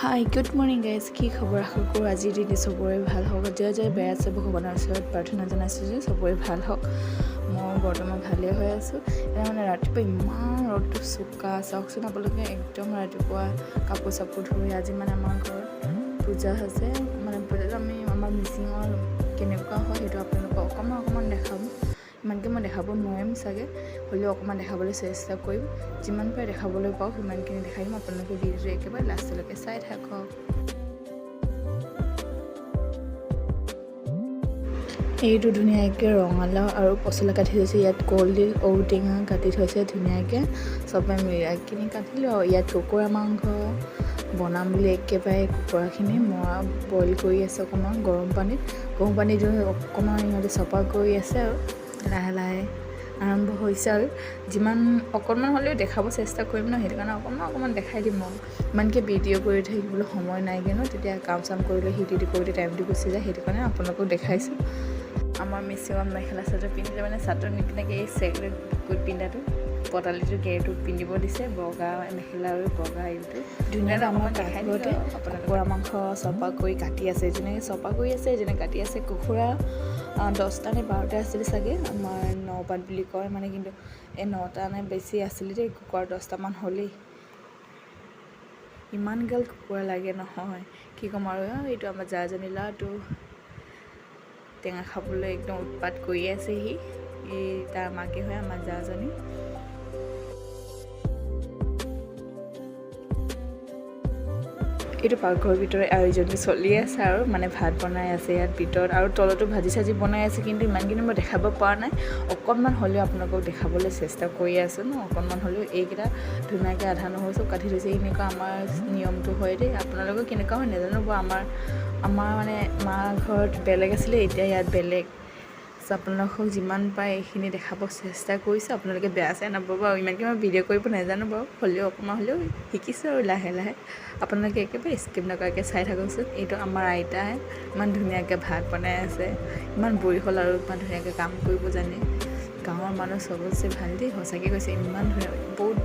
Hi good morning guys, কি খবৰ? আশা কৰোঁ আজিৰ দিনটো চবৰে ভাল হওক। জয় বেয়া আছে ভগৱানৰ ওচৰত প্ৰাৰ্থনা জনাইছোঁ যে চবৰে ভাল হওক। মই বৰ্তমান ভালেই হৈ আছোঁ। এতিয়া মানে ৰাতিপুৱা ইমান ৰ'দটো চোকা, চাওকচোন আপোনালোকে। একদম ৰাতিপুৱা কাপোৰ চাপোৰ ধুই আজি মানে আমাৰ ঘৰত পূজা আছে। মানে পূজাটো আমাৰ মিচিঙৰ কেনেকুৱা হয় সেইটো আপোনালোকক অকণমান দেখাম। ইমানকৈ মই দেখাব নোৱাৰিম চাগে, হ'লেও অকণমান দেখাবলৈ চেষ্টা কৰিম। যিমান পাৰে দেখাবলৈ পাওঁ সিমানখিনি দেখাই দিম। আপোনালোকে ভিডিঅ'টো একেবাৰে লাষ্টলৈকে চাই থাকক। এইটো ধুনীয়াকৈ ৰঙালাও আৰু পচলা কাটি থৈছে। ইয়াত কলডিল, ঔটেঙা কাটি থৈছে ধুনীয়াকৈ। চবে মিলাই কিনি কাটিলোঁ আৰু ইয়াত কুকুৰা মাংস বনাম বুলি একেবাৰে কুকুৰাখিনি বইল কৰি আছে অকণমান গৰম পানীত অকণমান ইহঁতে চফা কৰি আছে আৰু লাহে লাহে আৰম্ভ হৈছে। আৰু যিমান অকণমান হ'লেও দেখাব চেষ্টা কৰিম ন, সেইটো কাৰণে অকণমান দেখাই দিম। মই ইমানকৈ ভিডিঅ' কৰি থাকিবলৈ সময় নাইগৈ ন, তেতিয়া কাম চাম কৰিলে সিটো কৰোঁতে টাইমটো গুচি যায়। সেইটো কাৰণে আপোনালোকক দেখাইছোঁ। আমাৰ মিচিঙত মেখেলা চাদৰ পিন্ধিলে মানে চাদৰ নিপিন্ধাকৈ এই চেকুলেট কুট পিন্ধাটো পতালিটো গেৰটোত পিন্ধিব দিছে। বগা মেখেলা আৰু বগা এইটো ধুনীয়াকৈ আমাৰ কাষতে কুকুৰা মাংস চফা কৰি কাটি আছে। যেনেকৈ চফা কৰি আছে যেনেকৈ কাটি আছে। কুকুৰা 10টা নে 12টা আছিলে চাগে, আমাৰ 9 পাত বুলি কয় মানে, কিন্তু এই 9টা নে বেছি আছিলে দেই। কুকুৰা 10টামান হ'লেই। ইমানগাল কুকুৰা লাগে নহয়, কি ক'ম আৰু। এইটো আমাৰ জাজনী ল'ৰাটো টেঙা খাবলৈ একদম উৎপাত কৰি আছে। এই তাৰ মাকে হয় আমাৰ জাজনী। এইটো পাকঘৰৰ ভিতৰত আয়োজনটো চলি আছে আৰু মানে ভাত বনাই আছে ইয়াত ভিতৰত, আৰু তলতো ভাজি চাজি বনাই আছে। কিন্তু ইমানখিনি মই দেখাব পৰা নাই। অকণমান হ'লেও আপোনালোকক দেখাবলৈ চেষ্টা কৰি আছোঁ ন, অকণমান হ'লেও। এইকেইটা ধুনীয়াকৈ আধা নহৰু চব কাটি থৈছে। এনেকুৱা আমাৰ নিয়মটো হয় দেই। আপোনালোকৰ কেনেকুৱা হয় নাজানো বাৰু। আমাৰ মানে মাৰ ঘৰত বেলেগ আছিলে, এতিয়া ইয়াত বেলেগ। আপোনালোকক যিমান পাৰে এইখিনি দেখাব চেষ্টা কৰিছোঁ। আপোনালোকে বেয়া চেয়া নাপাব আৰু। ইমানকৈ মই ভিডিঅ' কৰিব নাজানো বাৰু, হ'লেও অকণমান হ'লেও শিকিছোঁ আৰু লাহে লাহে। আপোনালোকে একেবাৰে স্কিপ নকৰাকৈ চাই থাককচোন। এইটো আমাৰ আইতাই ইমান ধুনীয়াকৈ ভাত বনাই আছে। ইমান বয়স হ'ল আৰু ইমান ধুনীয়াকৈ কাম কৰিব জানে। গাঁৱৰ মানুহ চবতছে ভাল দেই, সঁচাকৈ কৈছে। ইমান ধুনীয়া, বহুত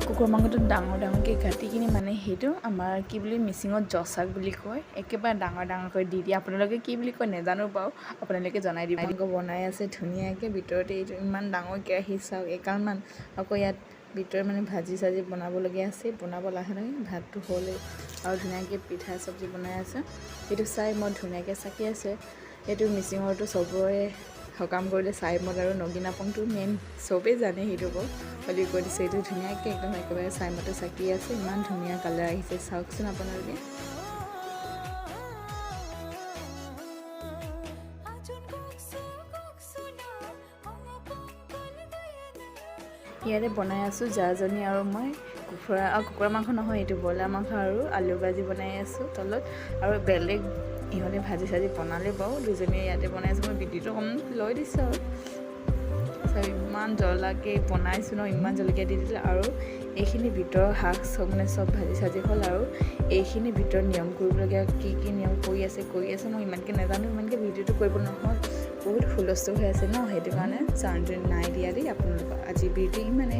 কুকুৰা মাংসটো ডাঙৰকৈ কাটি কিনি মানে সেইটো আমাৰ কি বুলি মিচিঙত জচাক বুলি কয়। একেবাৰে ডাঙৰকৈ দি দিয়ে। আপোনালোকে কি বুলি কয় নাজানো বাৰু, আপোনালোকে জনাই দিব। মাংস বনাই আছে ধুনীয়াকৈ ভিতৰতে। এইটো ইমান ডাঙৰ কেৰাহী চাওক, একালমান। আকৌ ইয়াত ভিতৰত মানে ভাজি চাজি বনাবলগীয়া আছে, বনাব লাহে লাহে। ভাতটো হ'লেই আৰু ধুনীয়াকৈ পিঠা চব্জি বনাই আছে। সেইটো চাই মই ধুনীয়াকৈ চাকি আছে। এইটো মিচিঙৰটো চবৰে সকাম কৰিলে চাই মদ আৰু নগিনাপংটো মেইন, চবেই জানে সেইটো বাৰু, বুলি কৈ দিছে। এইটো ধুনীয়াকৈ একদম একেবাৰে চাই মতে চাকি আছে। ইমান ধুনীয়া কালাৰ আহিছে, চাওকচোন আপোনালোকে। ইয়াতে বনাই আছোঁ জাজনী আৰু মই। কুকুৰা মাংস নহয়, এইটো ব্ৰইলাৰ মাংস আৰু আলু ভাজি বনাই আছোঁ তলত। আৰু বেলেগ ইহঁতে ভাজি চাজি বনালে বাৰু, দুজনীয়ে ইয়াতে বনাই আছোঁ। মই ভিডিঅ'টো অকণমান লৈ দিছোঁ আৰু ইমান জ্বলাকৈ বনাইছোঁ ন, ইমান জলকীয়া দি দিলোঁ। আৰু এইখিনি ভিতৰৰ শাক চব মানে চব ভাজি চাজি হ'ল। আৰু এইখিনি ভিতৰত নিয়ম কৰিবলগীয়া কি নিয়ম কৰি আছে মই ইমানকৈ নাজানো। ইমানকৈ ভিডিঅ'টো কৰিব নহ'ল, বহুত হুলস্থুল হৈ আছে ন, সেইটো কাৰণে চাউণ্ডটো নাই দিয়া দেই আপোনালোকক। আজি ভিডিঅ' ইমানে।